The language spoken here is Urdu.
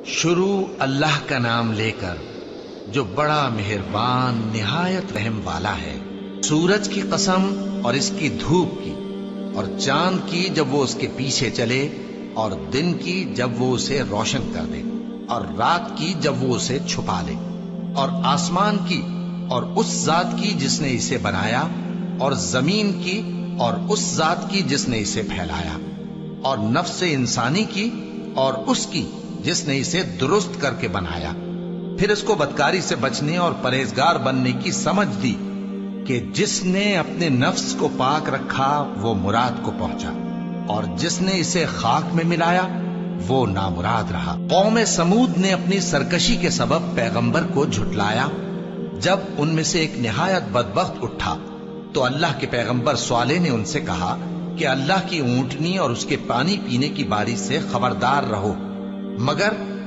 شروع اللہ کا نام لے کر جو بڑا مہربان نہایت رحم والا ہے۔ سورج کی قسم اور اس کی دھوپ کی، اور چاند کی جب وہ اس کے پیچھے چلے، اور دن کی جب وہ اسے روشن کر دے، اور رات کی جب وہ اسے چھپا لے، اور آسمان کی اور اس ذات کی جس نے اسے بنایا، اور زمین کی اور اس ذات کی جس نے اسے پھیلایا، اور نفس انسانی کی اور اس کی جس نے اسے درست کر کے بنایا۔ پھر اس کو بدکاری سے بچنے اور پرہیزگار بننے کی سمجھ دی کہ جس نے اپنے نفس کو پاک رکھا وہ مراد کو پہنچا، اور جس نے اسے خاک میں ملایا وہ نامراد رہا۔ قوم سمود نے اپنی سرکشی کے سبب پیغمبر کو جھٹلایا۔ جب ان میں سے ایک نہایت بدبخت اٹھا تو اللہ کے پیغمبر صالح نے ان سے کہا کہ اللہ کی اونٹنی اور اس کے پانی پینے کی باری سے خبردار رہو، مگر